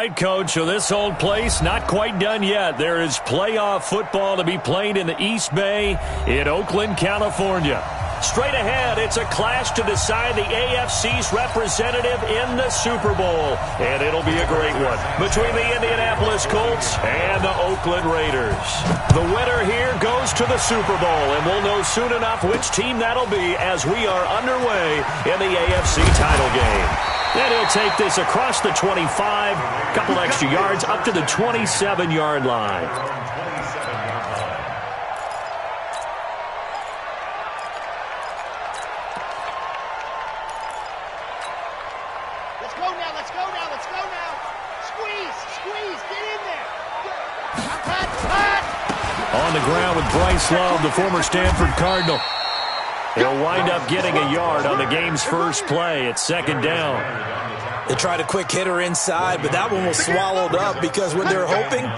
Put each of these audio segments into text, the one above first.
right, Coach, so this old place not quite done yet. There is playoff football to be played in the East Bay in Oakland, California. Straight ahead, it's a clash to decide the AFC's representative in the Super Bowl. And it'll be a great one between the Indianapolis Colts and the Oakland Raiders. The winner here goes to the Super Bowl, and we'll know soon enough which team that'll be as we are underway in the AFC title game. And he'll take this across the 25, couple extra yards, up to the 27-yard line. On the ground with Bryce Love, the former Stanford Cardinal. He'll wind up getting a yard on the game's first play. It's second down. They tried a quick hitter inside, but that one was swallowed up because what they're hoping,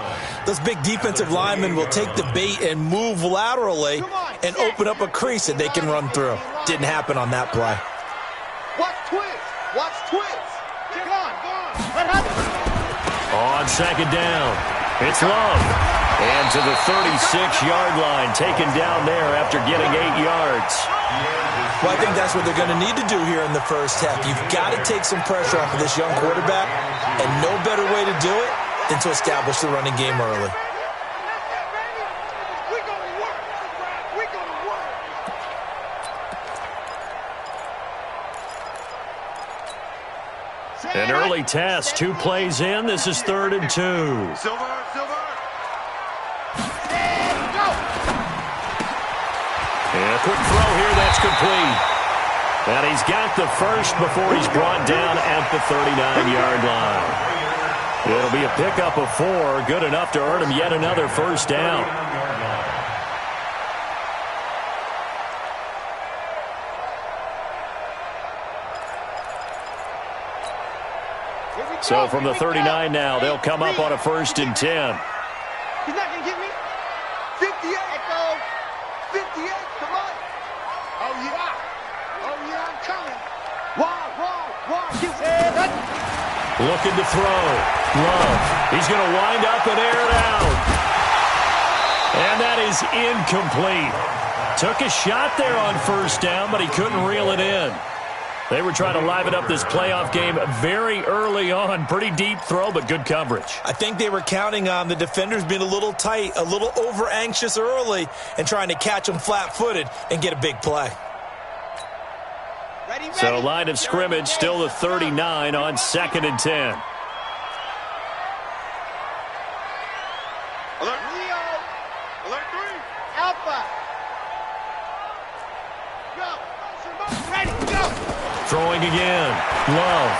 those big defensive linemen will take the bait and move laterally and open up a crease that they can run through. Didn't happen on that play. Watch twist. Watch twist. Go on. What happened? On second down, it's Love. And to the 36-yard line, taken down there after getting 8 yards. Well, I think that's what they're going to need to do here in the first half. You've got to take some pressure off of this young quarterback, and no better way to do it than to establish the running game early. An early test, 2 plays in. This is 3rd and 2. Silver. And a quick throw here, that's complete. And he's got the first before he's brought down at the 39-yard line. It'll be a pickup of 4, good enough to earn him yet another first down. So from the 39 now, they'll come up on a 1st and 10. He's not going to get me. 58. 58. Come on. Oh, yeah, I'm coming. Wow. Looking to throw. Love. He's going to wind up and air it out. And that is incomplete. Took a shot there on first down, but he couldn't reel it in. They were trying to liven up this playoff game very early on. Pretty deep throw, but good coverage. I think they were counting on the defenders being a little tight, a little over-anxious early, and trying to catch them flat-footed and get a big play. Ready. So line of scrimmage, still the 39 on 2nd and 10. Alert Leo. Alert 3. Alpha. Go. Ready, go. Throwing again. Love.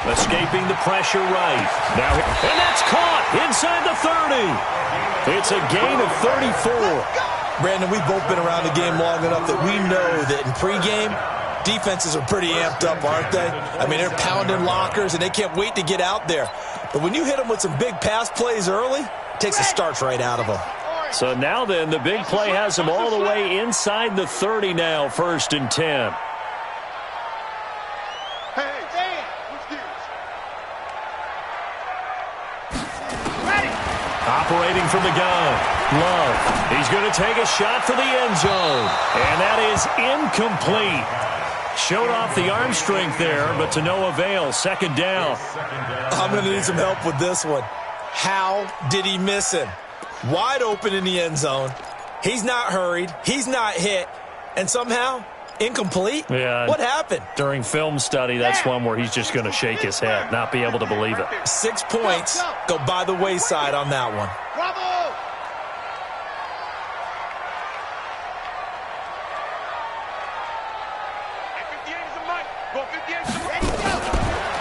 Escaping the pressure right. Now, and that's caught inside the 30. It's a gain of 34. Brandon, we've both been around the game long enough that we know that in pregame, defenses are pretty amped up, aren't they? I mean, they're pounding lockers, and they can't wait to get out there. But when you hit them with some big pass plays early, it takes the starch right out of them. So now then, the big play has him all the way inside the 30 now, 1st and 10. Operating from the gun. Love. He's going to take a shot for the end zone. And that is incomplete. Showed off the arm strength there, but to no avail. 2nd down. I'm going to need some help with this one. How did he miss him? Wide open in the end zone. He's not hurried. He's not hit. And somehow, incomplete? Yeah. What happened? During film study, that's one where he's just going to shake his head, not be able to believe it. 6 points go by the wayside on that one. Bravo!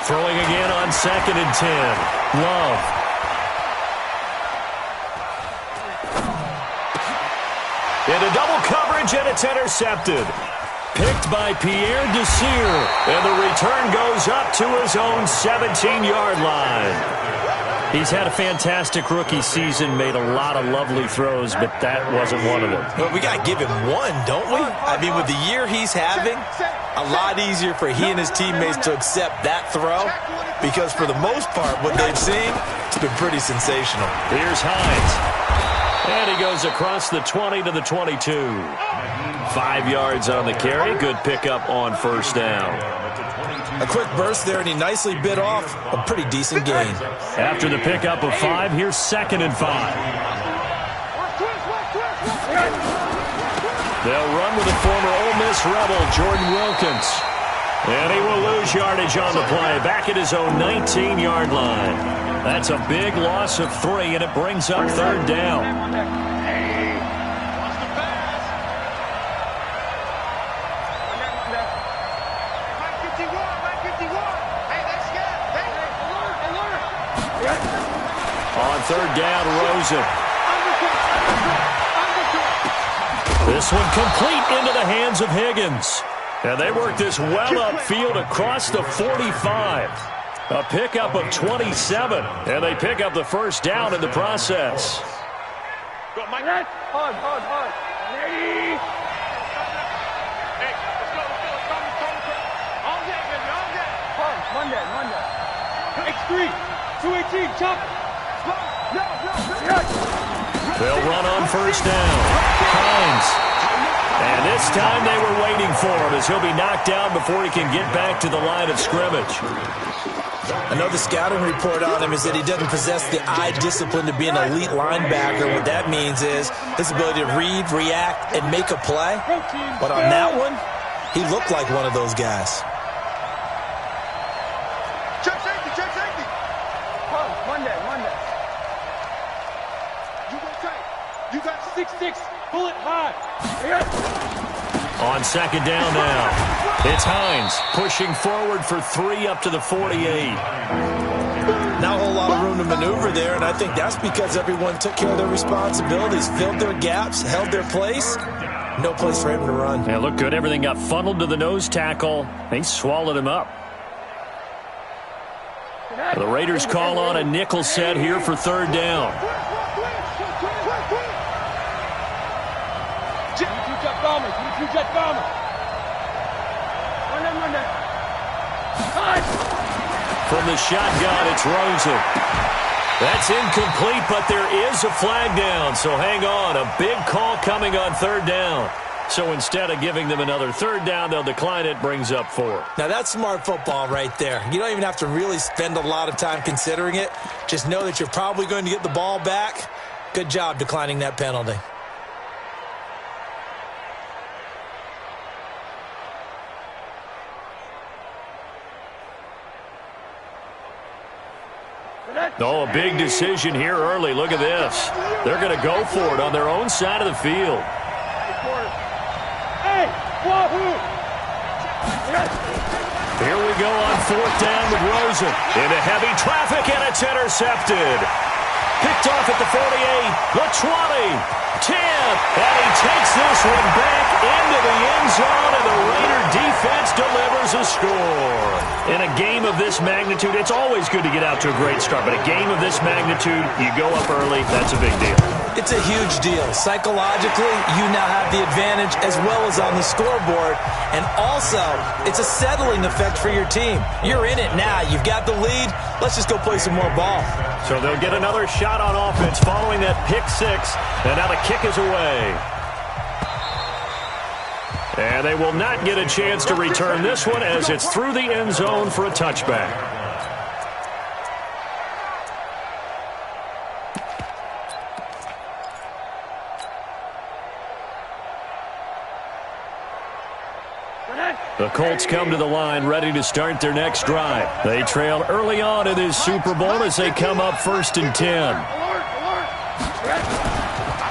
Throwing again on 2nd and 10. Love. Into double coverage, and it's intercepted. Picked by Pierre Desir, and the return goes up to his own 17-yard line. He's had a fantastic rookie season, made a lot of lovely throws, but that wasn't one of them. Well, we got to give him one, don't we? I mean, with the year he's having, a lot easier for he and his teammates to accept that throw because for the most part, what they've seen, it's been pretty sensational. Here's Hines. And he goes across the 20 to the 22. 5 yards on the carry. Good pickup on first down. A quick burst there, and he nicely bit off a pretty decent gain. After the pickup of 5, here's 2nd and 5. They'll run with the former Ole Miss Rebel, Jordan Wilkins. And he will lose yardage on the play, back at his own 19-yard line. That's a big loss of 3, and it brings up 3rd down. On 3rd down, Rosen. This one complete into the hands of Higgins. And they work this well upfield across the 45. A pickup of 27. And they pick up the first down in the process. Hard. Hey, let's go. Monday. X3, 218, chop. They'll run on first down. Hines. And this time they were waiting for him as he'll be knocked down before he can get back to the line of scrimmage. Another scouting report on him is that he doesn't possess the eye discipline to be an elite linebacker. What that means is his ability to read, react, and make a play. But on that one, he looked like one of those guys. Check safety. Monday. You go tight. You got 6'6", bullet high. On 2nd down now, it's Hines pushing forward for 3 up to the 48. Not a whole lot of room to maneuver there, and I think that's because everyone took care of their responsibilities, filled their gaps, held their place. No place for him to run. Yeah, looked good. Everything got funneled to the nose tackle. They swallowed him up. The Raiders call on a nickel set here for 3rd down. Jet bomber. Monday. From the shotgun, it's Rosen. That's incomplete, but there is a flag down, so hang on. A big call coming on 3rd down. So instead of giving them another 3rd down, they'll decline it, brings up 4. Now that's smart football right there. You don't even have to really spend a lot of time considering it. Just know that you're probably going to get the ball back. Good job declining that penalty. Oh, a big decision here early. Look at this. They're going to go for it on their own side of the field. Hey, wahoo! Here we go on 4th down with Rosen. Into heavy traffic, and it's intercepted. Picked off at the 48, the 20, 10, and he takes this one back into the end zone, and the Raider defense delivers a score. In a game of this magnitude, it's always good to get out to a great start, but a game of this magnitude, you go up early, that's a big deal. It's a huge deal. Psychologically, you now have the advantage as well as on the scoreboard. And also, it's a settling effect for your team. You're in it now. You've got the lead. Let's just go play some more ball. So they'll get another shot on offense following that pick 6. And now the kick is away. And they will not get a chance to return this one as it's through the end zone for a touchback. The Colts come to the line ready to start their next drive. They trail early on in this Super Bowl as they come up 1st and 10.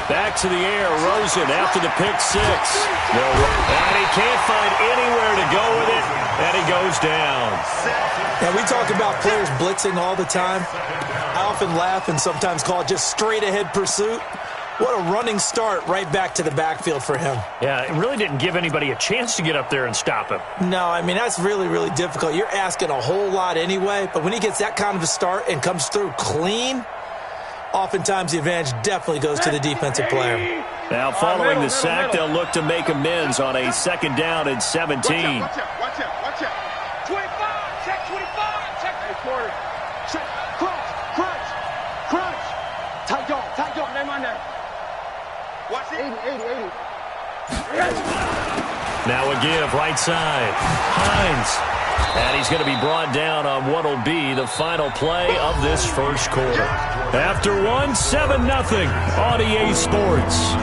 Back to the air, Rosen after the pick 6. And he can't find anywhere to go with it, and he goes down. Now, we talk about players blitzing all the time. I often laugh and sometimes call it just straight-ahead pursuit. What a running start right back to the backfield for him. Yeah, it really didn't give anybody a chance to get up there and stop him. No, I mean, that's really, really difficult. You're asking a whole lot anyway, but when he gets that kind of a start and comes through clean, oftentimes the advantage definitely goes to the defensive player. Now, following the sack, they'll look to make amends on a 2nd down and 17. Watch out. 25, check 25, check. Hey, quarter. Check, crunch. Tight dog, name on there. Watch it. 80. Now a give, right side. Hines. And he's going to be brought down on what will be the final play of this first quarter. After one, 7-0 on EA Sports.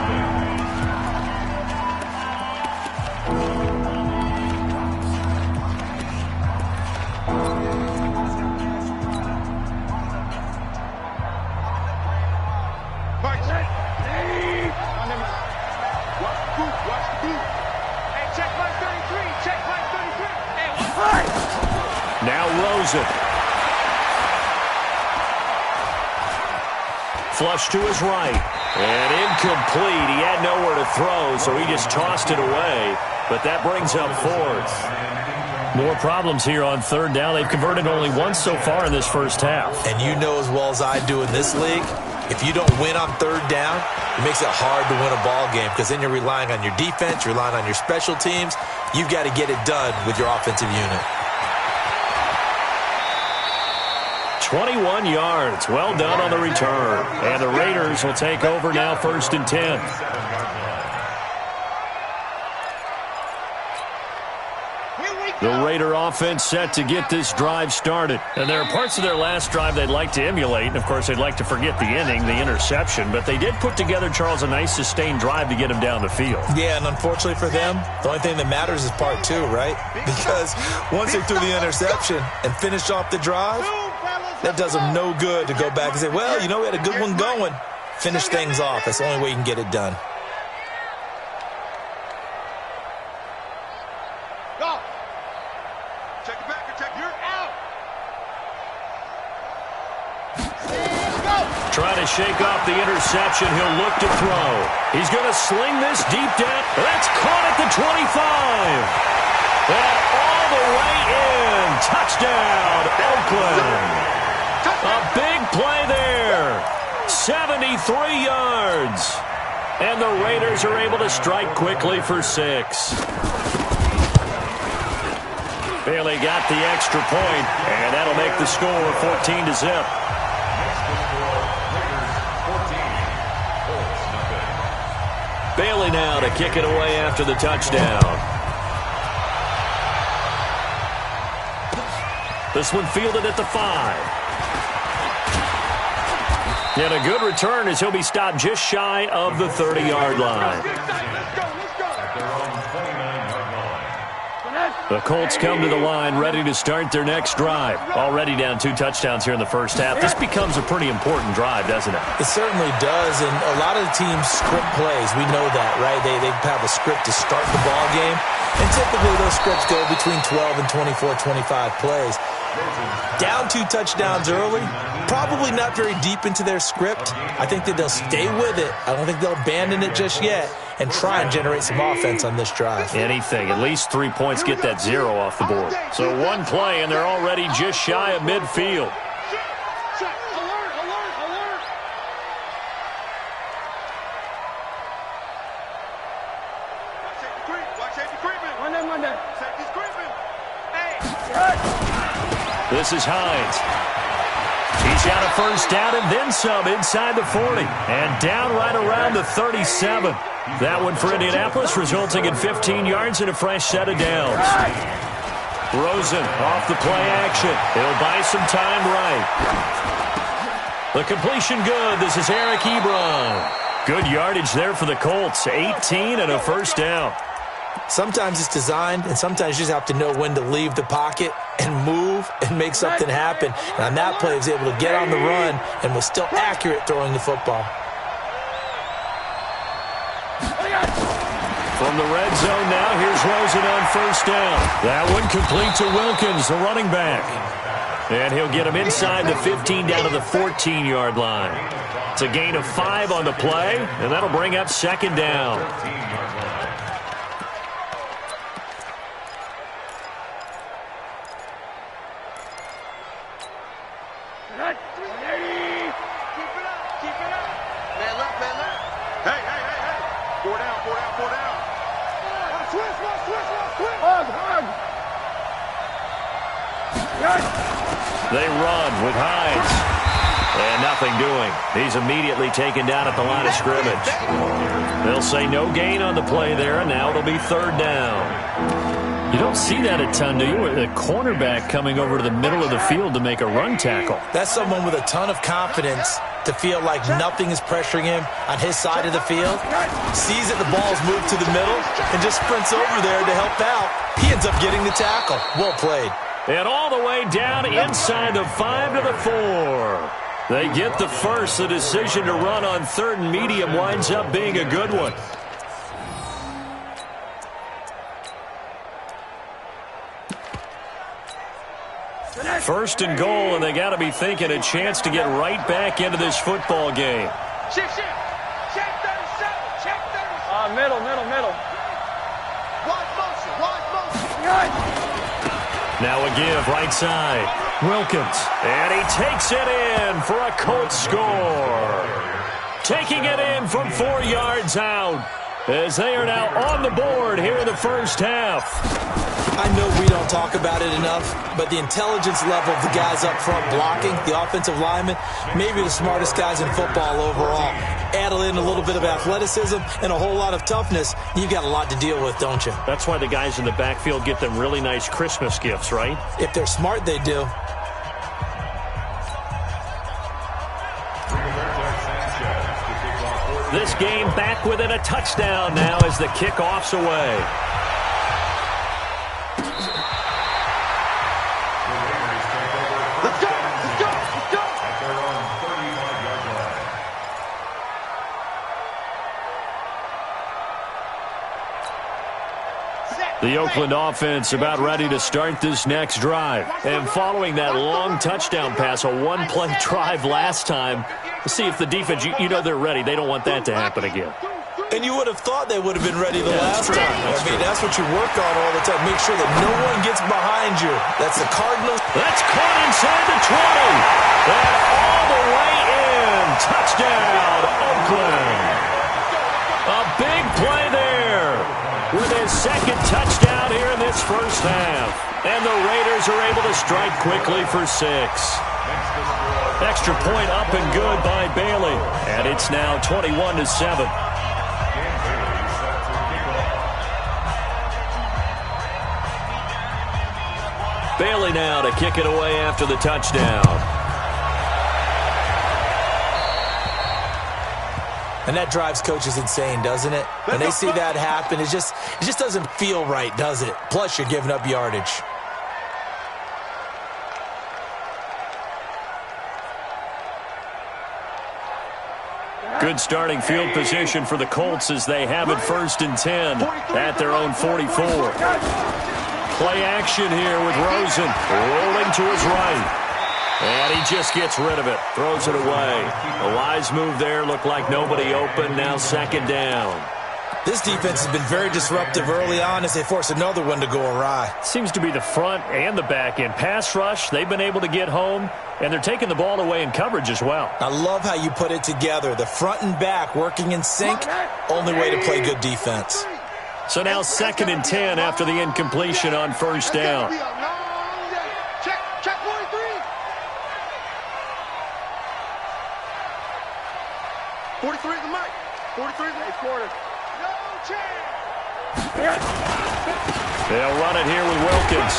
Now Rosen. Flush to his right. And incomplete. He had nowhere to throw, so he just tossed it away. But that brings up 4th. More problems here on 3rd down. They've converted only once so far in this first half. And you know as well as I do in this league, if you don't win on 3rd down, it makes it hard to win a ball game because then you're relying on your defense, you're relying on your special teams. You've got to get it done with your offensive unit. 21 yards. Well done on the return. And the Raiders will take over now 1st and 10. The Raider offense set to get this drive started. And there are parts of their last drive they'd like to emulate. And, of course, they'd like to forget the inning, the interception. But they did put together, Charles, a nice sustained drive to get him down the field. Yeah, and unfortunately for them, the only thing that matters is part 2, right? Because once they threw the interception and finished off the drive, that does them no good to go back and say, well, you know, we had a good one going. Finish things off. That's the only way you can get it done. Trying to shake off the interception. He'll look to throw. He's going to sling this deep down. That's caught at the 25. And all the way in. Touchdown, Oakland. A big play there. 73 yards. And the Raiders are able to strike quickly for 6. Bailey got the extra point, and that'll make the score 14-0. Bailey now to kick it away after the touchdown. This one fielded at the 5. And a good return as he'll be stopped just shy of the 30-yard line. The Colts come to the line ready to start their next drive. Already down 2 touchdowns here in the first half. This becomes a pretty important drive, doesn't it? It certainly does, and a lot of the teams script plays. We know that, right? They have a script to start the ball game, and typically those scripts go between 12 and 24, 25 plays. Down 2 touchdowns early, probably not very deep into their script. I think that they'll stay with it. I don't think they'll abandon it just yet and try and generate some offense on this drive. Anything. At least 3 points get that 0 off the board. So one play, and they're already just shy of midfield. This is Hines. He's got a first down and then some inside the 40. And down right around the 37. That one for Indianapolis, resulting in 15 yards and a fresh set of downs. Rosen off the play action. He'll buy some time right. The completion good. This is Eric Ebron. Good yardage there for the Colts. 18 and a first down. Sometimes it's designed, and sometimes you just have to know when to leave the pocket and move and make something happen. And on that play, he was able to get on the run and was still accurate throwing the football. From the red zone now, here's Rosen on first down. That one complete to Wilkins, the running back. And he'll get him inside the 15 down to the 14-yard line. It's a gain of 5 on the play, and that'll bring up second down. They run with Hines. And nothing doing. He's immediately taken down at the line of scrimmage. They'll say no gain on the play there, and now it'll be third down. You don't see that a ton, do you? A cornerback coming over to the middle of the field to make a run tackle. That's someone with a ton of confidence to feel like nothing is pressuring him on his side of the field. Sees that the ball's moved to the middle and just sprints over there to help out. He ends up getting the tackle. Well played. And all the way down inside the 5 to the 4. They get the first. The decision to run on third and medium winds up being a good one. First and goal, and they got to be thinking a chance to get right back into this football game. Check 37. Check 37. Middle. Wide motion. Now a give right side. Wilkins. And he takes it in for a Colts score. Taking it in from 4 yards out as they are now on the board here in the first half. I know we don't talk about it enough, but the intelligence level of the guys up front blocking, the offensive linemen, maybe the smartest guys in football overall. Add in a little bit of athleticism and a whole lot of toughness, you've got a lot to deal with, don't you? That's why the guys in the backfield get them really nice Christmas gifts, right? If they're smart, they do. This game back within a touchdown now as the kickoff's away. Let's go. The Oakland offense about ready to start this next drive. And following that long touchdown pass, a one-play drive last time, see if the defense, you know they're ready. They don't want that to happen again. And you would have thought they would have been ready the last time. I mean, that's what you work on all the time. Make sure that no one gets behind you. That's the Cardinals. That's caught inside the 20. And all the way in. Touchdown, Oakland. A big play there with his second touchdown here in this first half. And the Raiders are able to strike quickly for 6. Extra point up and good by Bailey. And it's now 21-7. Bailey now to kick it away after the touchdown. And that drives coaches insane, doesn't it? When they see that happen, it just doesn't feel right, does it? Plus, you're giving up yardage. Good starting field position for the Colts as they have it 1st and 10 at their own 44. Play action here with Rosen rolling to his right. And he just gets rid of it, throws it away. A wise move there, looked like nobody open, now second down. This defense has been very disruptive early on as they force another one to go awry. Seems to be the front and the back end. Pass rush, they've been able to get home, and they're taking the ball away in coverage as well. I love how you put it together. The front and back working in sync, only way to play good defense. So now 2nd and 10 after the incompletion on 1st down. Check 43. 43 at the mic. 43 at the quarter. No chance. They'll run it here with Wilkins.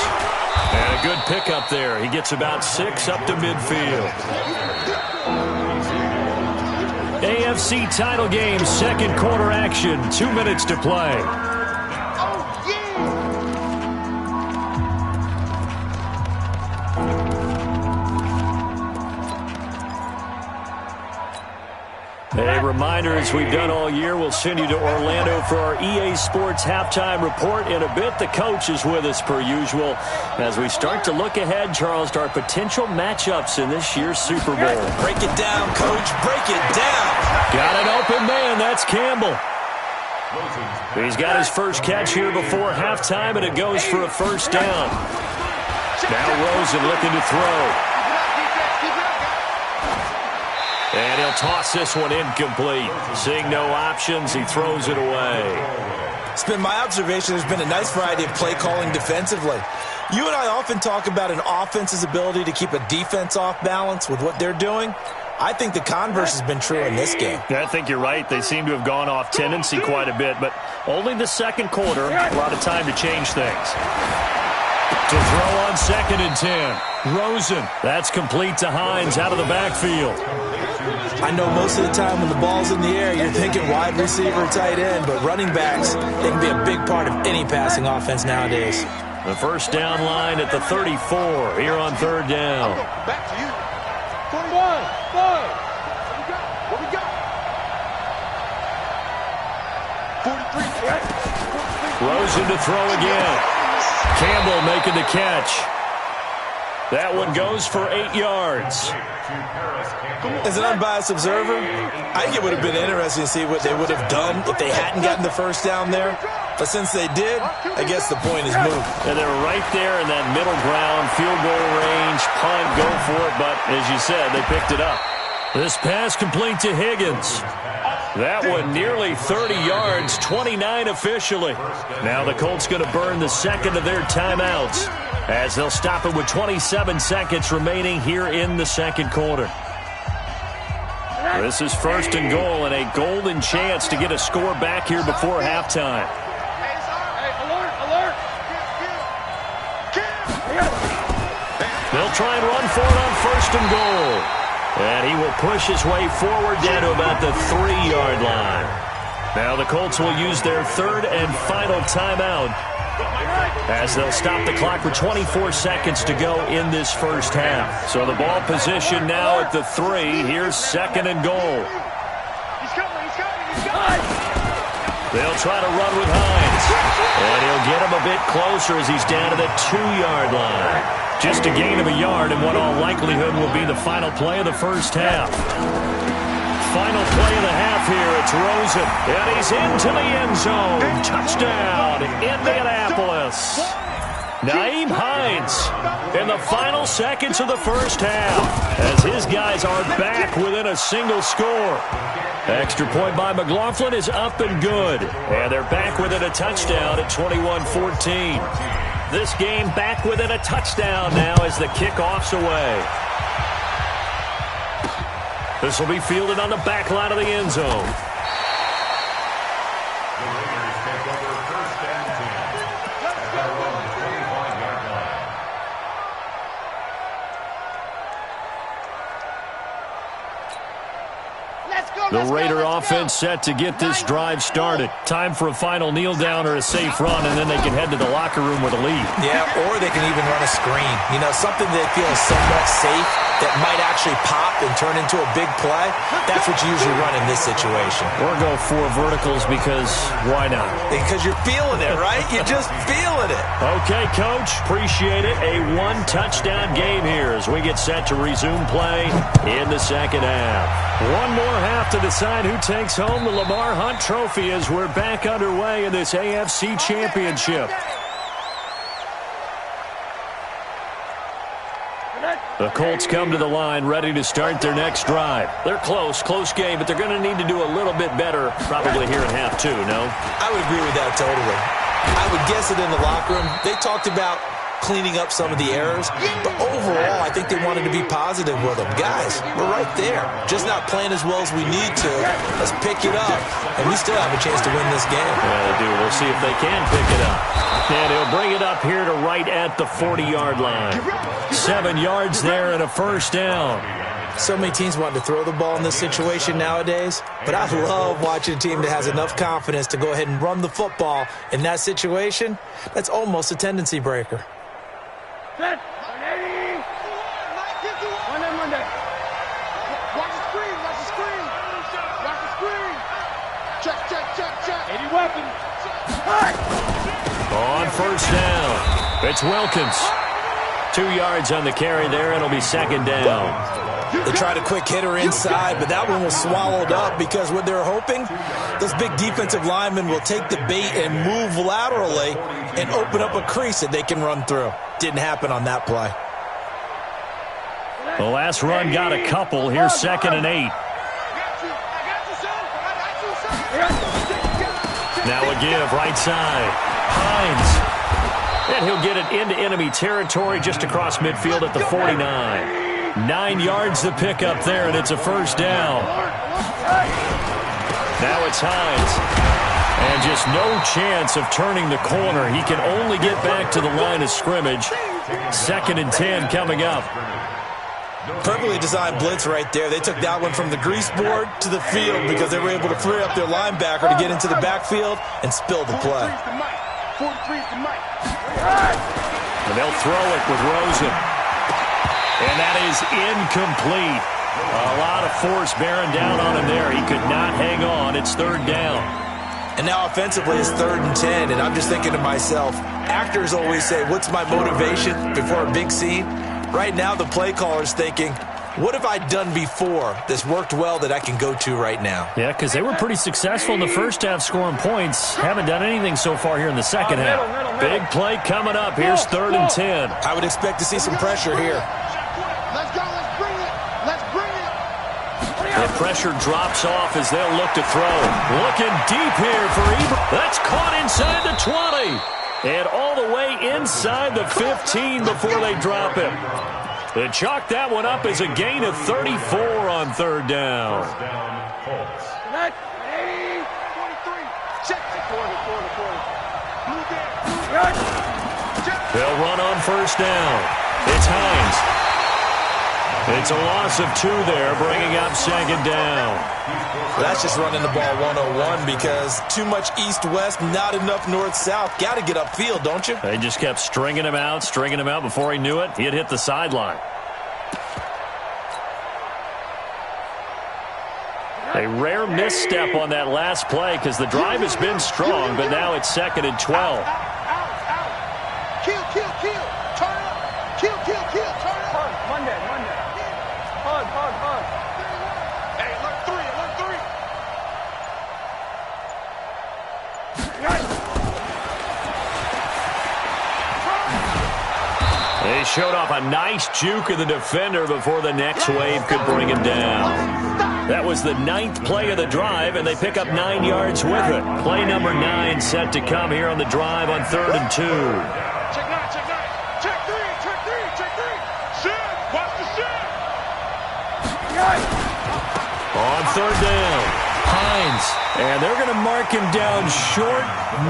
And a good pickup there. He gets about 6 up to midfield. AFC title game, 2nd quarter action. 2 minutes to play. They reminder, as we've done all year, we'll send you to Orlando for our EA Sports halftime report. In a bit, the coach is with us per usual as we start to look ahead, Charles, to our potential matchups in this year's Super Bowl. Break it down, Coach. Break it down. Got an open man. That's Campbell. He's got his first catch here before halftime, and it goes for a first down. Now Rosen looking to throw. And he'll toss this one incomplete. Seeing no options, he throws it away. It's been my observation there's been a nice variety of play calling defensively. You and I often talk about an offense's ability to keep a defense off balance with what they're doing. I think the converse has been true in this game. Yeah, I think you're right. They seem to have gone off tendency quite a bit, but only the second quarter, a lot of time to change things. To throw on 2nd and 10. Rosen. That's complete to Hines out of the backfield. I know most of the time when the ball's in the air, you're thinking wide receiver, tight end, but running backs, they can be a big part of any passing offense nowadays. The first down line at the 34 here on 3rd down. Back to you. 41. What we got? 43. Rosen to throw again. Campbell making the catch. That one goes for 8 yards. As an unbiased observer, I think it would have been interesting to see what they would have done if they hadn't gotten the first down there. But since they did, I guess the point is moot. And they were right there in that middle ground, field goal range, punt, go for it. But as you said, they picked it up. This pass complete to Higgins. That one nearly 30 yards, 29 officially. Now the Colts going to burn the second of their timeouts as they'll stop it with 27 seconds remaining here in the second quarter. This is 1st and goal and a golden chance to get a score back here before halftime. Alert. They'll try and run for it on 1st and goal. And he will push his way forward down to about the 3-yard line. Now the Colts will use their 3rd and final timeout as they'll stop the clock with 24 seconds to go in this first half. So the ball position now at the 3. Here's 2nd and goal. He's coming. They'll try to run with Hines. And he'll get him a bit closer as he's down to the 2-yard line. Just a gain of a yard in what all likelihood will be the final play of the first half. Final play of the half here. It's Rosen. And he's into the end zone. Touchdown, Indianapolis. Nyheim Hines in the final seconds of the first half as his guys are back within a single score. Extra point by McLaughlin is up and good. And they're back within a touchdown at 21-14. This game back within a touchdown now as the kickoff's away. This will be fielded on the back line of the end zone. The Raider offense set to get this drive started. Time for a final kneel down or a safe run, and then they can head to the locker room with a lead. Yeah, or they can even run a screen. You know, something they feel is somewhat safe that might actually pop and turn into a big play. That's what you usually run in this situation. Or go 4 verticals because why not? Because you're feeling it, right? You're just feeling it. Okay, Coach. Appreciate it. A 1-touchdown game here as we get set to resume play in the second half. One more half to decide who takes home the Lamar Hunt Trophy as we're back underway in this AFC Championship. The Colts come to the line ready to start their next drive. They're close game, but they're going to need to do a little bit better probably here in half 2, no? I would agree with that totally. I would guess it in the locker room. They talked about cleaning up some of the errors, but overall, I think they wanted to be positive with them. Guys, we're right there. Just not playing as well as we need to. Let's pick it up, and we still have a chance to win this game. Yeah, they do. We'll see if they can pick it up. And he'll bring it up here to right at the 40-yard line. 7 yards there and a first down. So many teams want to throw the ball in this situation nowadays, but I love watching a team that has enough confidence to go ahead and run the football in that situation. That's almost a tendency breaker. Set. 180. Monday. Watch the screen. On first down, it's Wilkins. 2 yards on the carry there, and it'll be second down. They tried a quick hitter inside, but that one was swallowed up because what they're hoping, those big defensive linemen will take the bait and move laterally and open up a crease that they can run through. Didn't happen on that play. The last run got a couple. Here's 2nd and 8. Now a give, right side. Hines. And he'll get it into enemy territory just across midfield at the 49. 9 yards to pick up there, and it's a first down. Now it's Hines. And just no chance of turning the corner. He can only get back to the line of scrimmage. 2nd and 10 coming up. Perfectly designed blitz right there. They took that one from the grease board to the field because they were able to free up their linebacker to get into the backfield and spill the play. And they'll throw it with Rosen. And that is incomplete. A lot of force bearing down on him there. He could not hang on. It's 3rd down. And now offensively it's 3rd and 10. And I'm just thinking to myself, actors always say, what's my motivation before a big scene? Right now the play caller's thinking, what have I done before that's worked well that I can go to right now? Yeah, because they were pretty successful in the first half scoring points. Haven't done anything so far here in the second half. Big play coming up. Here's 3rd and 10. I would expect to see some pressure here. Let's go. Let's bring it. Let's bring it. The pressure drops off as they'll look to throw. Looking deep here for Ebert. That's caught inside the 20. And all the way inside the 15 before they drop him. They chalk that one up as a gain of 34 on 3rd down. They'll run on first down. It's Hines. It's a loss of 2 there, bringing up 2nd down. That's just running the ball 101 because too much east-west, not enough north-south. Got to get upfield, don't you? They just kept stringing him out. Before he knew it, he had hit the sideline. A rare misstep on that last play because the drive has been strong, but now it's 2nd and 12. Kill. Turn up. Kill. Turn up. Monday. Hug. Hey, look 3. They showed off a nice juke of the defender before the next wave could bring him down. That was the 9th play of the drive, and they pick up 9 yards with it. Play number 9 set to come here on the drive on 3rd and 2. Check 9. Check 3. Shit. Watch the shit. On 3rd down, Hines. And they're going to mark him down short,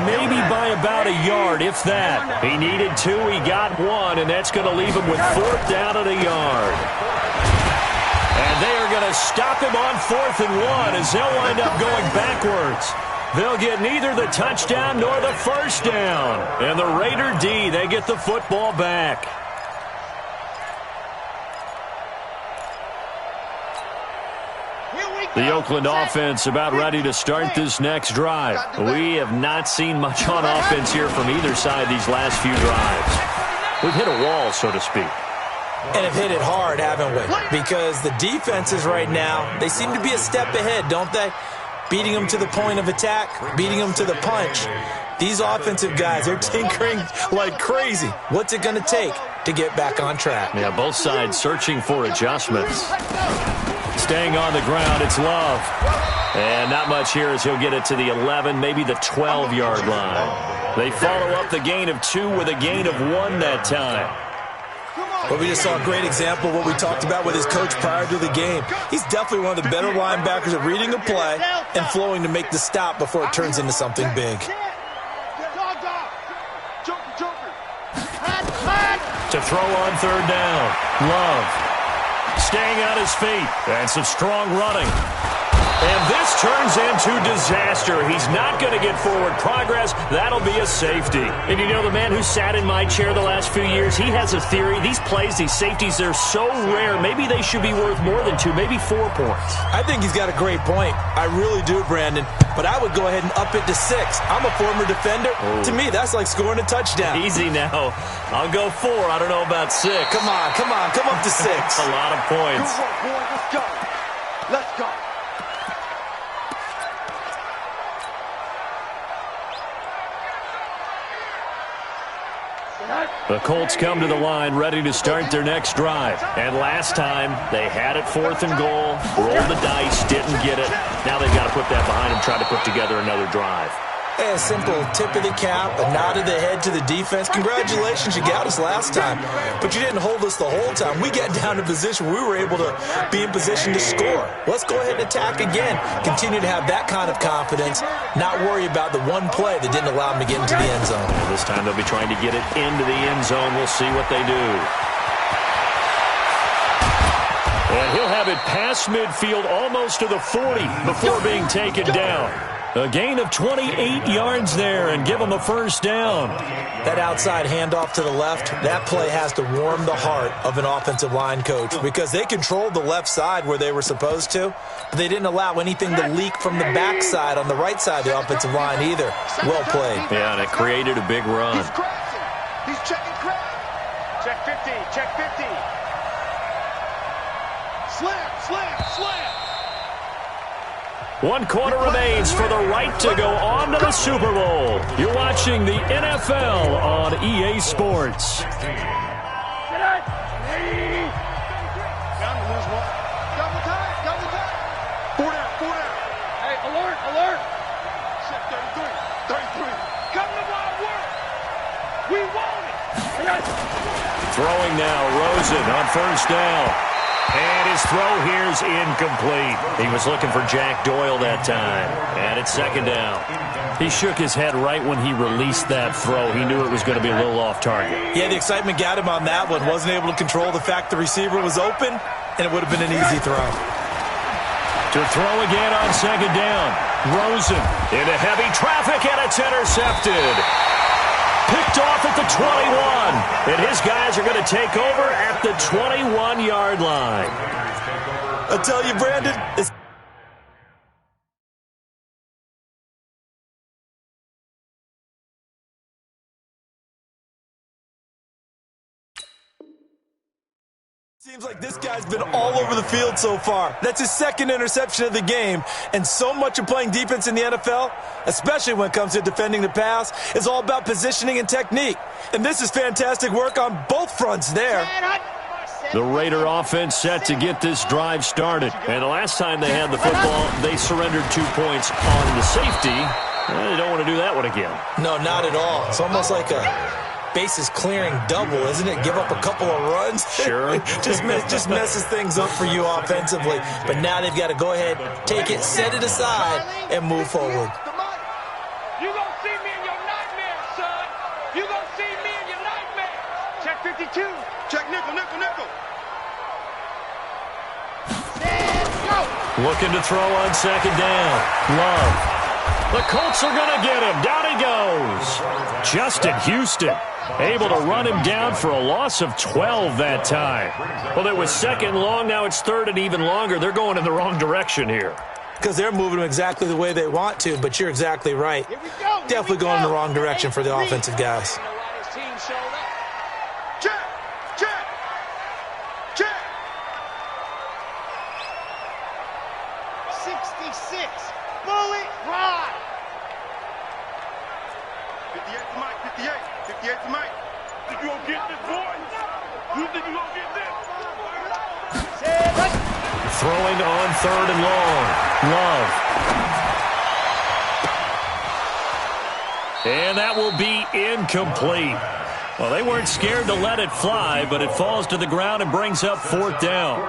maybe by about a yard, if that. He needed 2, he got 1, and that's going to leave him with 4th down at a yard. And they are going to stop him on 4th and 1 as they'll wind up going backwards. They'll get neither the touchdown nor the first down. And the Raider D, they get the football back. The Oakland offense about ready to start this next drive. We have not seen much on offense here from either side these last few drives. We've hit a wall, so to speak. And have hit it hard, haven't we? Because the defenses right now, they seem to be a step ahead, don't they? Beating them to the point of attack, beating them to the punch. These offensive guys, they're tinkering like crazy. What's it going to take to get back on track? Yeah, both sides searching for adjustments. Staying on the ground, it's Love. And not much here as he'll get it to the 11, maybe the 12-yard line. They follow up the gain of 2 with a gain of 1 that time. Well, we just saw a great example of what we talked about with his coach prior to the game. He's definitely one of the better linebackers at reading a play and flowing to make the stop before it turns into something big. To throw on 3rd down, Love. Staying on his feet, and some strong running. And this turns into disaster. He's not going to get forward progress. That'll be a safety. And you know, the man who sat in my chair the last few years, he has a theory. These plays, these safeties, they're so rare. Maybe they should be worth more than 2, maybe 4 points. I think he's got a great point. I really do, Brandon. But I would go ahead and up it to 6. I'm a former defender. Oh. To me, that's like scoring a touchdown. Easy now. I'll go 4. I don't know about 6. Come on. Come up to 6. A lot of points. Good work, boys. Let's go. Let's go. The Colts come to the line ready to start their next drive. And last time, they had it 4th and goal, rolled the dice, didn't get it. Now they've got to put that behind them, try to put together another drive. A simple tip of the cap, a nod of the head to the defense. Congratulations, you got us last time. But you didn't hold us the whole time. We got down to position where we were able to be in position to score. Let's go ahead and attack again. Continue to have that kind of confidence, not worry about the one play that didn't allow them to get into the end zone. Well, this time they'll be trying to get it into the end zone. We'll see what they do. And he'll have it past midfield almost to the 40 before being taken down. A gain of 28 yards there and give them a first down. That outside handoff to the left, that play has to warm the heart of an offensive line coach because they controlled the left side where they were supposed to, but they didn't allow anything to leak from the backside on the right side of the offensive line either. Well played. Yeah, and it created a big run. He's crashing. He's checking crash. Check 50. Check 50. Slam. 1 quarter remains for the right to go on to the Super Bowl. You're watching the NFL on EA Sports. Four down. Hey, alert. Set 33. Come to wild work. We want it. Throwing now, Rosen on first down. And his throw here's incomplete. He was looking for Jack Doyle that time. And it's 2nd down. He shook his head right when he released that throw. He knew it was going to be a little off target. Yeah, the excitement got him on that one. Wasn't able to control the fact the receiver was open, and it would have been an easy throw. To throw again on 2nd down. Rosen into heavy traffic, and it's intercepted. Picked off at the 21. And his guys are going to take over at the 21-yard line. I tell you, Brandon, seems like this guy's been all over the field so far. That's his 2nd interception of the game. And so much of playing defense in the NFL, especially when it comes to defending the pass, is all about positioning and technique. And this is fantastic work on both fronts there. The Raider offense set to get this drive started. And the last time they had the football, they surrendered 2 points on the safety. They don't want to do that one again. No, not at all. It's almost like a bases clearing double, isn't it? Give up a couple of runs. Sure. just messes things up for you offensively. But now they've got to go ahead, take it, set it aside, and move forward. You gonna see me in your nightmare, son. You gonna see me in your nightmare. Check 52. Check nickel. Looking to throw on 2nd down. Love. The Colts are going to get him. Down he goes. Justin Houston able to run him down for a loss of 12 that time. Well, it was 2nd long. Now it's 3rd and even longer. They're going in the wrong direction here. Because they're moving them exactly the way they want to, but you're exactly right. Definitely going in the wrong direction for the offensive guys. Check. 66. Bullet ride. 58 to Mike. 58 to Mike. Think you gonna get this, boy? You think you gonna get this? Throwing on 3rd and long. Love. And that will be incomplete. Well, they weren't scared to let it fly, but it falls to the ground and brings up 4th down.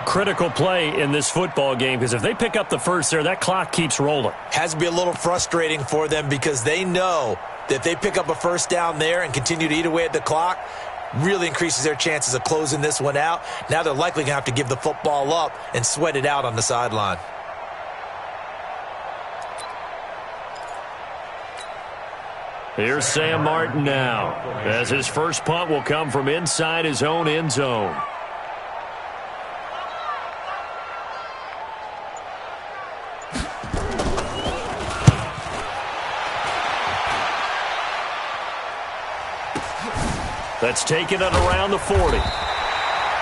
Critical play in this football game, because if they pick up the first there, that clock keeps rolling. Has to be a little frustrating for them because they know that if they pick up a first down there and continue to eat away at the clock, really increases their chances of closing this one out. Now they're likely going to have to give the football up and sweat it out on the sideline. Here's Sam Martin now, as his first punt will come from inside his own end zone. That's taken it around the 40.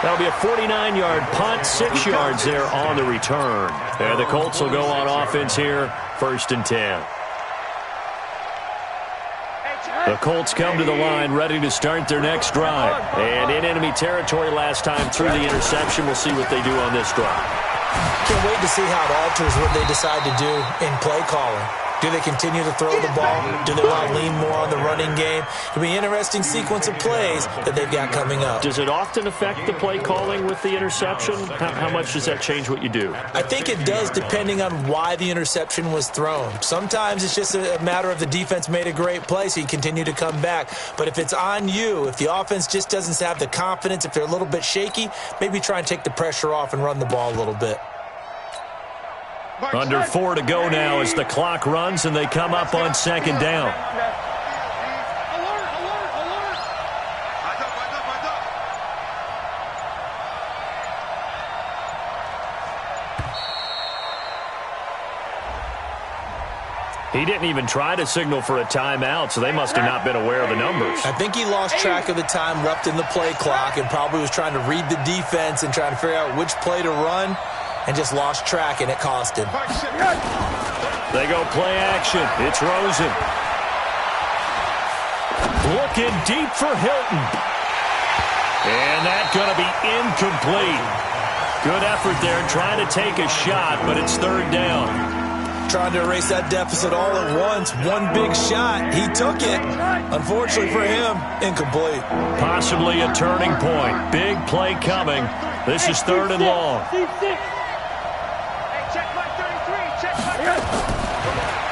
That'll be a 49-yard punt, 6 yards there on the return. And the Colts will go on offense here, 1st and 10. The Colts come to the line ready to start their next drive. And in enemy territory last time through the interception. We'll see what they do on this drive. Can't wait to see how it alters what they decide to do in play calling. Do they continue to throw the ball? Do they want to lean more on the running game? It'll be an interesting sequence of plays that they've got coming up. Does it often affect the play calling with the interception? How much does that change what you do? I think it does, depending on why the interception was thrown. Sometimes it's just a matter of the defense made a great play, so you continue to come back. But if it's on you, if the offense just doesn't have the confidence, if they're a little bit shaky, maybe try and take the pressure off and run the ball a little bit. Under 4 to go now as the clock runs and they come up on 2nd down. He didn't even try to signal for a timeout, so they must have not been aware of the numbers. I think he lost track of the time left in the play clock and probably was trying to read the defense and trying to figure out which play to run. And just lost track, and it cost him. They go play action. It's Rosen. Looking deep for Hilton. And that's going to be incomplete. Good effort there trying to take a shot, but it's 3rd down. Trying to erase that deficit all at once. One big shot. He took it. Unfortunately for him, incomplete. Possibly a turning point. Big play coming. This is 3rd and long.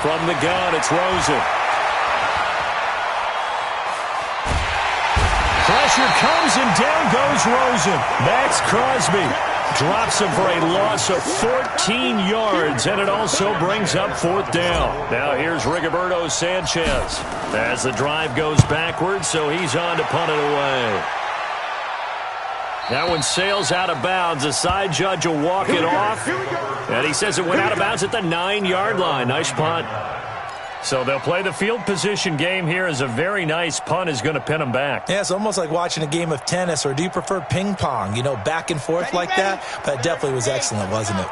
From the gun, it's Rosen. Pressure comes and down goes Rosen. Max Crosby drops him for a loss of 14 yards, and it also brings up 4th down. Now here's Rigoberto Sanchez as the drive goes backwards, so he's on to punt it away. That one sails out of bounds. The side judge will walk it off. And he says it went out of bounds at the 9-yard line. Nice punt. So they'll play the field position game here as a very nice punt is going to pin them back. Yeah, it's almost like watching a game of tennis, or do you prefer ping pong? You know, back and forth like that? That definitely was excellent, wasn't it?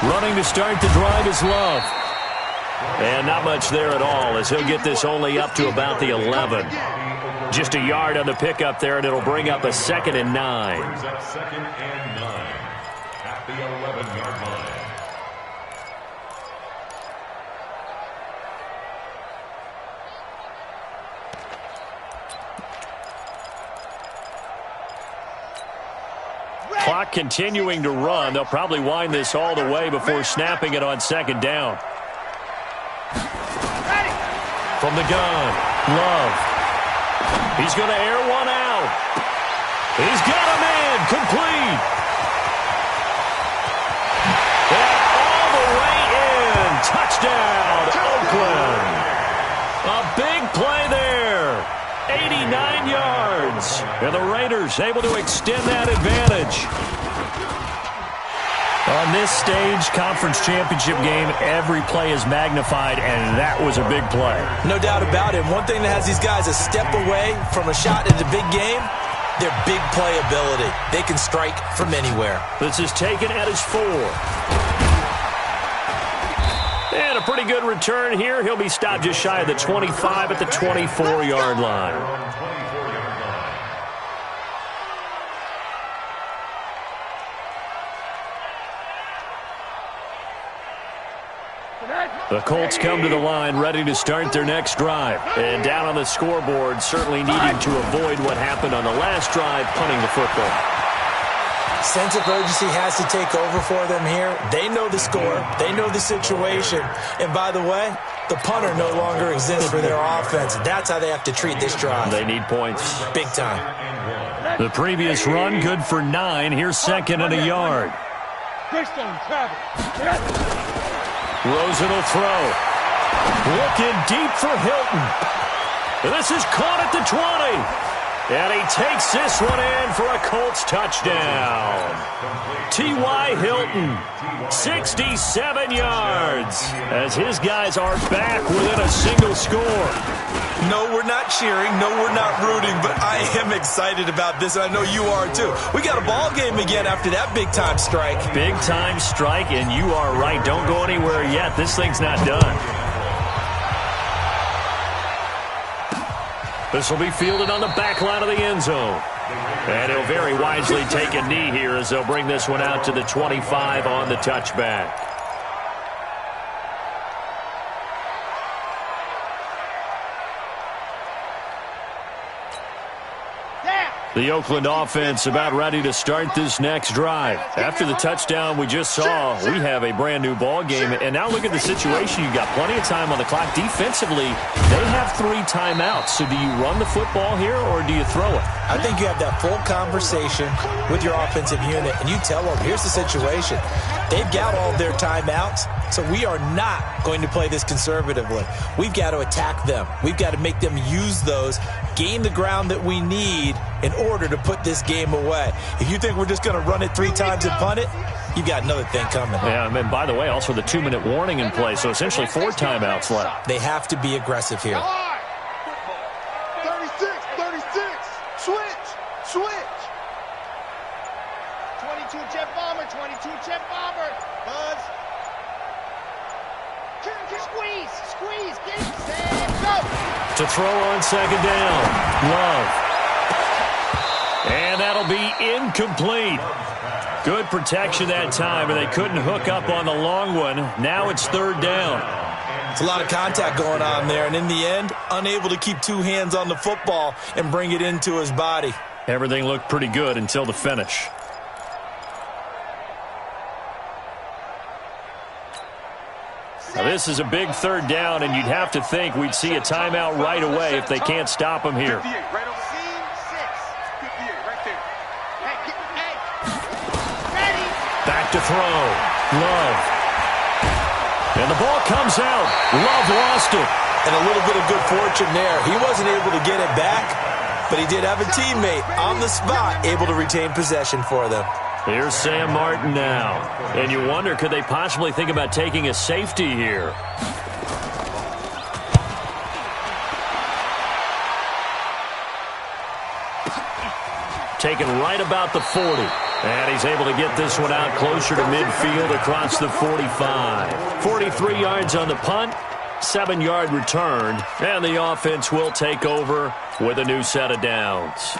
Running to start the drive is Love. And not much there at all as he'll get this only up to about the 11. Just a yard on the pickup there, and it'll bring up a 2nd and 9. Brings up 2nd and 9 at the 11-yard line. Clock continuing to run. They'll probably wind this all the way before snapping it on 2nd down. From the gun, Love. He's going to air one out. He's got a man complete. And all the way in. Touchdown, Oakland. A big play there. 89 yards. And the Raiders able to extend that advantage. On this stage, conference championship game, every play is magnified, and that was a big play. No doubt about it. One thing that has these guys a step away from a shot in the big game, their big play ability. They can strike from anywhere. This is taken at his 4. And a pretty good return here. He'll be stopped just shy of the 25 at the 24-yard line. The Colts come to the line ready to start their next drive. And down on the scoreboard, certainly needing to avoid what happened on the last drive, punting the football. Sense of urgency has to take over for them here. They know the score. They know the situation. And by the way, the punter no longer exists for their offense. That's how they have to treat this drive. They need points. Big time. The previous run, good for 9. Here's 2nd and a yard. Rosen will throw. Looking deep for Hilton. This is caught at the 20. And he takes this one in for a Colts touchdown. T.Y. Hilton, 67 yards, as his guys are back within a single score. No, we're not cheering. No, we're not rooting, but I am excited about this, and I know you are too. We got a ball game again after that big-time strike. Big-time strike, and you are right. Don't go anywhere yet. This thing's not done. This will be fielded on the back line of the end zone. And he'll very wisely take a knee here as they'll bring this one out to the 25 on the touchback. The Oakland offense about ready to start this next drive. After the touchdown we just saw, we have a brand new ball game. And now look at the situation. You've got plenty of time on the clock. Defensively, they have 3 timeouts. So do you run the football here or do you throw it? I think you have that full conversation with your offensive unit, and you tell them, here's the situation. They've got all their timeouts, so we are not going to play this conservatively. We've got to attack them. We've got to make them use those, gain the ground that we need in order to put this game away. If you think we're just going to run it 3 times and punt it, you've got another thing coming. Yeah, and by the way, also the 2-minute warning in play, so essentially 4 timeouts left. They have to be aggressive here. 36, 36, switch. 22 jet bomber, 22 jet bomber. Buzz. Squeeze, get it, set, go. To throw on second down, Love. And that'll be incomplete. Good protection that time, and they couldn't hook up on the long one. Now it's 3rd down. It's a lot of contact going on there, and in the end, unable to keep 2 hands on the football and bring it into his body. Everything looked pretty good until the finish. Now this is a big 3rd down, and you'd have to think we'd see a timeout right away if they can't stop him here. Back to throw. Love. And the ball comes out. Love lost it. And a little bit of good fortune there. He wasn't able to get it back, but he did have a teammate on the spot able to retain possession for them. Here's Sam Martin now. And you wonder, could they possibly think about taking a safety here? Taken right about the 40. And he's able to get this one out closer to midfield across the 45. 43 yards on the punt, 7-yard return, and the offense will take over with a new set of downs.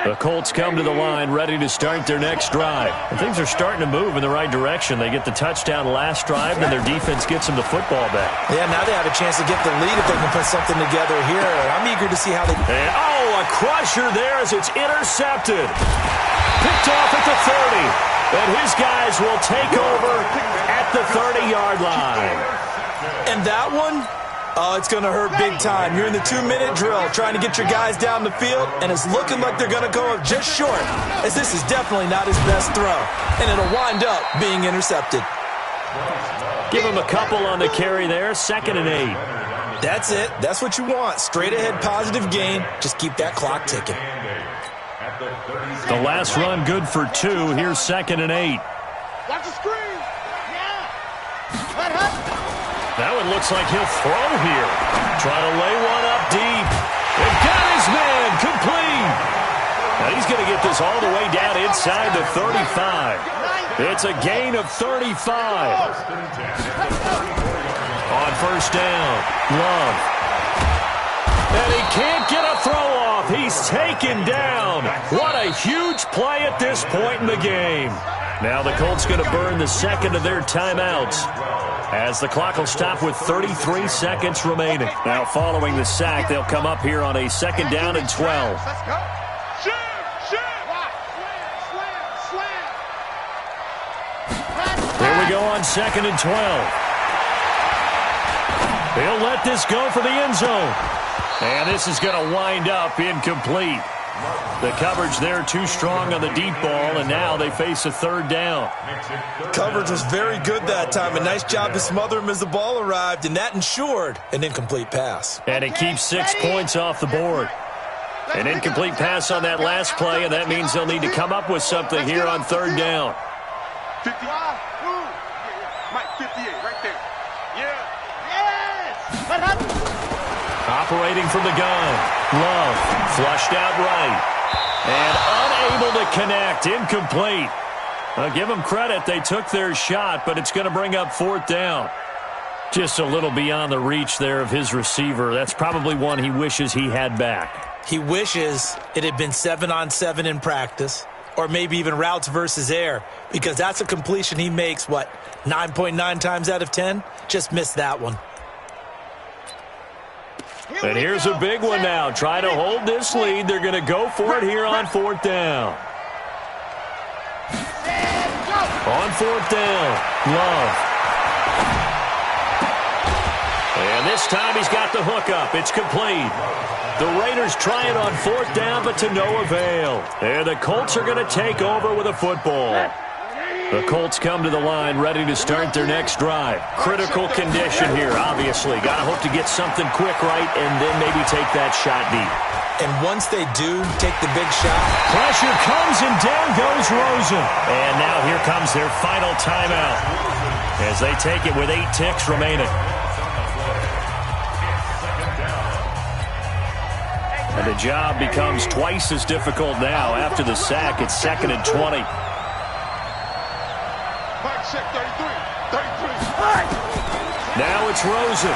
The Colts come to the line ready to start their next drive. And things are starting to move in the right direction. They get the touchdown last drive, and their defense gets them the football back. Yeah, now they have a chance to get the lead if they can put something together here. I'm eager to see how they... And, a crusher there as it's intercepted. Picked off at the 30. And his guys will take over at the 30-yard line. And that one... Oh, it's going to hurt big time. You're in the 2-minute drill trying to get your guys down the field, and it's looking like they're going to go up just short, as this is definitely not his best throw, and it'll wind up being intercepted. Give him a couple on the carry there, 2nd and 8. That's it. That's what you want. Straight ahead positive gain. Just keep that clock ticking. The last run good for 2. Here's 2nd and 8. Watch the screen. Yeah. That one looks like he'll throw here. Trying to lay one up deep. And got his man complete. Now he's going to get this all the way down inside the 35. It's a gain of 35. On 1st down, Love. And he can't get a throw off. He's taken down. What a huge play at this point in the game. Now the Colts going to burn the 2nd of their timeouts, as the clock will stop with 33 seconds remaining. Now following the sack, they'll come up here on a 2nd down and 12. Let's go. Here we go on 2nd and 12. He'll let this go for the end zone. And this is going to wind up incomplete. The coverage there too strong on the deep ball, and now they face a third down. Coverage was very good that time. A nice job to smother him as the ball arrived, and that ensured an incomplete pass. And it keeps 6 points off the board. An incomplete pass on that last play, and that means they'll need to come up with something here on third down. 50. Mike, 58, right there. Yeah. Yes! Operating from the gun. Love, flushed out right. And unable to connect, incomplete. I'll give them credit, they took their shot, but it's going to bring up fourth down. Just a little beyond the reach there of his receiver. That's probably one he wishes he had back. He wishes it had been 7-on-7 in practice, or maybe even routes versus air, because that's a completion he makes, 9.9 times out of 10? Just missed that one. And here's a big one now. Try to hold this lead. They're going to go for it here on fourth down. On fourth down, Love. And this time he's got the hook up. It's complete. The Raiders try it on fourth down, but to no avail. And the Colts are going to take over with a football. The Colts come to the line ready to start their next drive. Critical condition here, obviously. Got to hope to get something quick right and then maybe take that shot deep. And once they do take the big shot, pressure comes and down goes Rosen. And now here comes their final timeout as they take it with 8 ticks remaining. And the job becomes twice as difficult now. After the sack, it's 2nd and 20. Check 33. Now it's Rosen.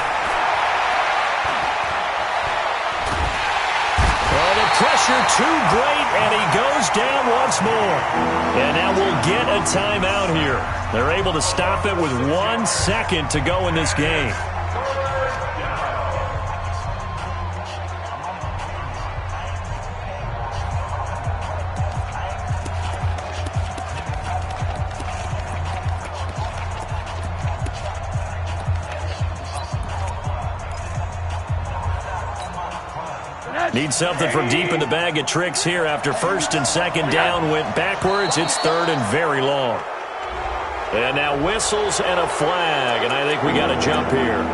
Oh, the pressure too great, and he goes down once more. And now we'll get a timeout here. They're able to stop it with 1 second to go in this game. Need something from deep in the bag of tricks here. After 1st and 2nd down went backwards, it's 3rd and very long. And now whistles and a flag, and I think we got a jump here.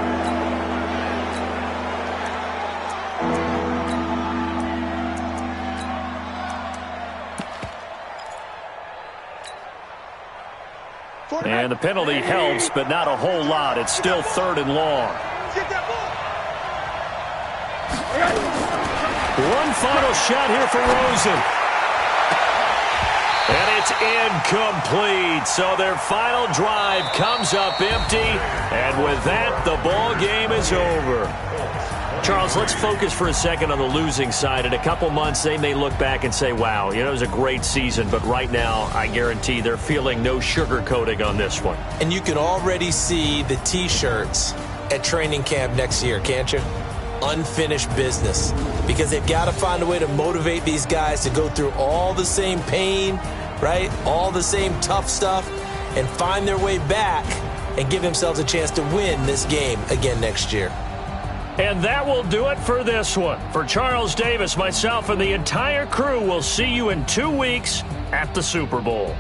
And the penalty helps, but not a whole lot. It's still 3rd and long. One final shot here for Rosen. And it's incomplete. So their final drive comes up empty. And with that, the ball game is over. Charles, let's focus for a second on the losing side. In a couple months, they may look back and say, wow, it was a great season. But right now, I guarantee they're feeling no sugarcoating on this one. And you can already see the T-shirts at training camp next year, can't you? Unfinished business, because they've got to find a way to motivate these guys to go through all the same pain, right? All the same tough stuff, and find their way back and give themselves a chance to win this game again next year. And that will do it for this one. For Charles Davis, myself, and the entire crew, will see you in 2 weeks at the Super Bowl.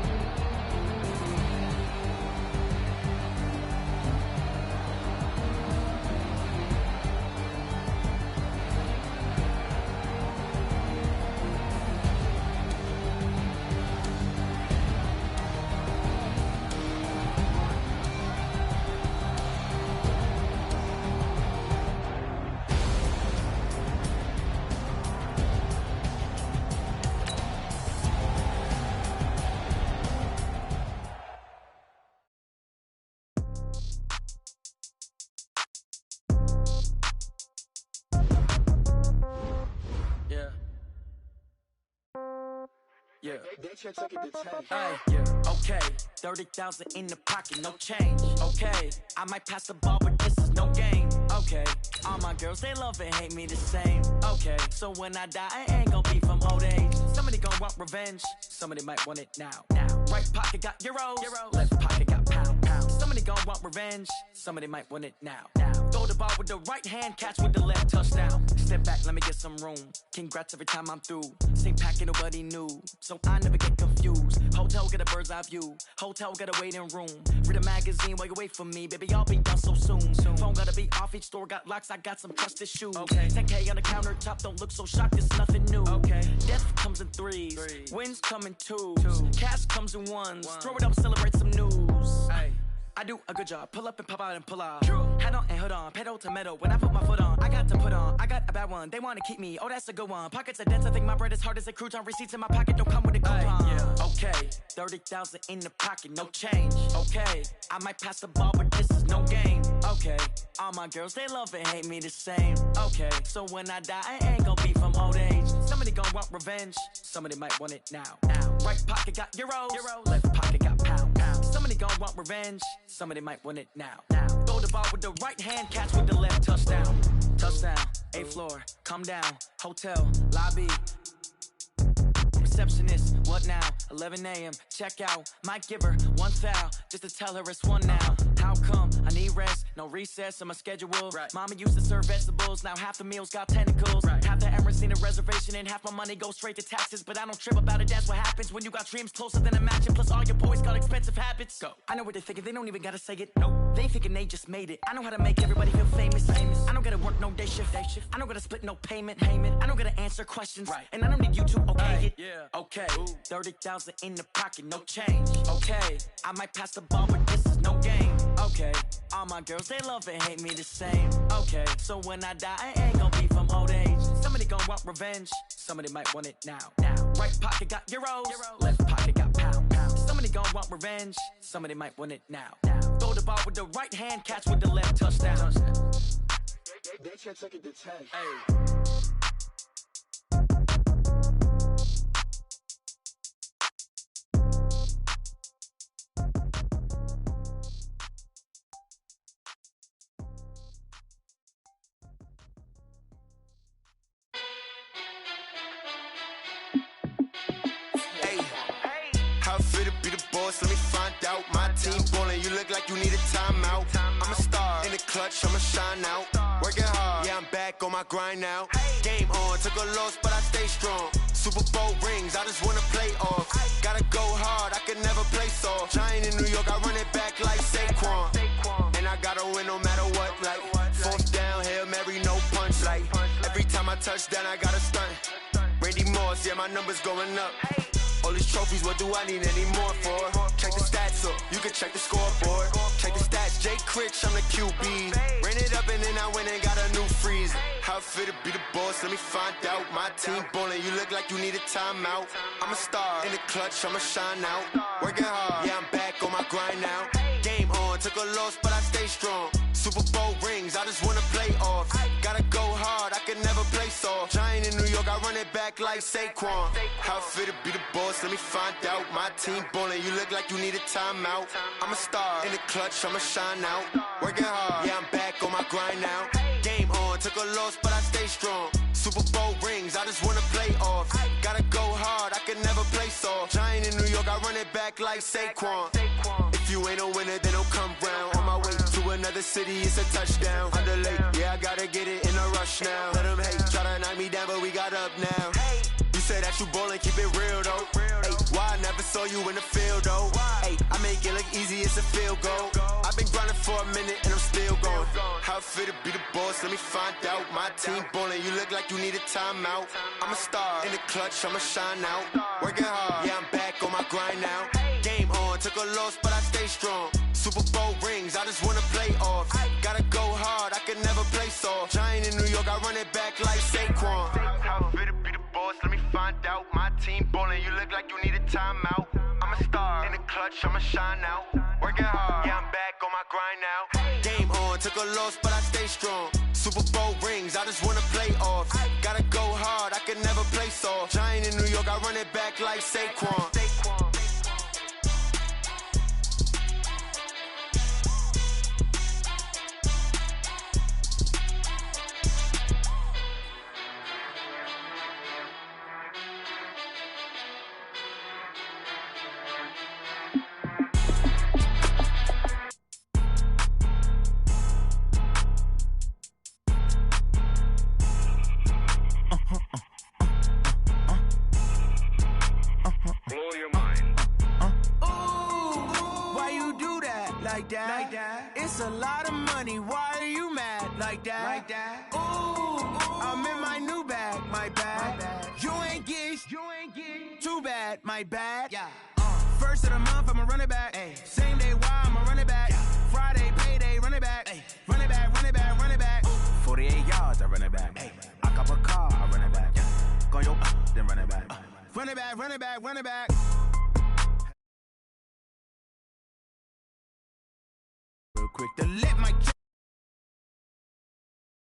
Yeah. Okay. 30,000 in the pocket, no change. Okay. I might pass the ball, but this is no game. Okay. All my girls, they love and hate me the same. Okay. So when I die, I ain't gon' be from old age. Somebody gon' want revenge. Somebody might want it now. Right pocket got euros. Left pocket got pound. Somebody gon' want revenge. Somebody might want it now. Throw the ball with the right hand, catch with the left, touchdown. Step back, let me get some room. Congrats every time I'm through. Same packet, nobody knew, so I never get confused. Hotel, get a bird's eye view. Hotel, get a waiting room. Read a magazine while you wait for me, baby, I'll be done so soon. Phone gotta be off, each store got locks, I got some trusted shoes. 10K on the countertop, don't look so shocked, it's nothing new. Death comes in threes, wins come in twos. Cash comes in ones, throw it up, celebrate some news. I do a good job, pull up and pop out and pull out. Head on and hood on, pedal to metal. When I put my foot on, I got to put on. I got a bad one, they wanna keep me, oh that's a good one. Pockets are dense, I think my bread is hard as a crouton. Receipts in my pocket don't come with a coupon. Okay, 30,000 in the pocket, no change. Okay, I might pass the ball, but this is no game. Okay, all my girls, they love and hate me the same. Okay, so when I die, I ain't gonna be from old age. Somebody gon' want revenge, somebody might want it now. Right pocket got euros, left pocket got pound. Somebody gon' want revenge, somebody might want it now. Throw the ball with the right hand, catch with the left, touchdown. Touchdown, 8th floor, come down, hotel, lobby. Receptionist, what now? 11 a.m., check out. Might give her one foul, just to tell her it's one now. How come? I need rest, no recess in my schedule. Mama used to serve vegetables, now half the meals got tentacles. Half the Emirates need a reservation and half my money goes straight to taxes. But I don't trip about it, that's what happens when you got dreams closer than a match. And plus all your boys got expensive habits. Go. I know what they're thinking, they don't even gotta say it. Nope. They thinking they just made it. I know how to make everybody feel famous. I don't gotta work no day shift. I don't gotta split no payment. I don't gotta answer questions. And I don't need you to okay it. Okay, 30,000 in the pocket, no change. Okay, I might pass the ball, but this is no game. Okay, all my girls, they love and hate me the same. Okay, so when I die, I ain't gonna be from old age. Somebody gon' want revenge, somebody might want it now. Right pocket got euros, left pocket got pound. Somebody gon' want revenge, somebody might want it now. Throw the ball with the right hand, catch with the left, touchdown. They can't take it to 10. Let me find out. My team ballin', you look like you need a timeout. I'm a star in the clutch, I'ma shine out. Working hard, yeah, I'm back on my grind now. Game on, took a loss, but I stay strong. Super Bowl rings, I just wanna play off. Gotta go hard, I could never play soft. Giant in New York, I run it back like Saquon. And I gotta win no matter what, like 4th down, Hail Mary, no punch. Like every time I touch down, I gotta stunt. Randy Moss, yeah, my numbers going up. All these trophies, what do I need any more for? Check the stats up, you can check the scoreboard. Check the stats, Jake Critch, I'm the QB. Ran it up and then I went and got a new freeze. How it feel to be the boss, let me find out. My team ballin', you look like you need a timeout. I'm a star in the clutch, I'ma shine out. Working hard, yeah, I'm back on my grind now. Game on, took a loss, but I stay strong. Super Bowl rings, I just wanna play off. Gotta go hard, I can never play soft. Giant in New York, I run it back like Saquon. How it feel to be the boss, let me find out. My team ballin', you look like you need a timeout. I'm a star in the clutch, I'ma shine out. Working hard, yeah, I'm back on my grind now. Game on, took a loss, but I stay strong. Super Bowl rings, I just wanna play off. Gotta go hard, I can never play soft. Giant in New York, I run it back like Saquon. If you ain't a winner, then don't come round. On my way to another city, it's a touchdown. Underlay, yeah, I gotta get it in a rush now. Let them hate, try to knock me down, but we got up now. You say that you ballin', keep it real though. Ay, why I never saw you in the field though? Ay, I make it look easy, it's a field goal. I've been grinding for a minute and I'm still going. How it feel to be the boss, let me find out. My team ballin', you look like you need a timeout. I'm a star in the clutch, I'ma shine out. Working hard, yeah, I'm back on my grind now. Game on, took a loss, but I stay strong. Super Bowl rings, I just wanna play off. Gotta go hard, I can never play soft. Giant in New York, I run it back like Saquon. How it feel to be the boss, let me find out. My team ballin', you look like you need a timeout. I'm a star in the clutch, I'ma shine out. Working hard, yeah, I'm back on my grind now. Game on, took a loss, but I stay strong. Super Bowl rings, I just wanna play off. Gotta go hard, I can never play soft. Giant in New York, I run it back like Saquon. like that. It's a lot of money, why are you mad like that? Ooh, I'm in my new bag, my bad. You ain't get too bad, my bad. First of the month, I'ma run it back. Same day, why I'ma run it back. Friday, payday, run it back. Run it back, run it back, run it back. 48 yards, I run it back. I cop a car, I run it back. Go yo, then run it back. Run it back, run it back, run it back. Real quick to let my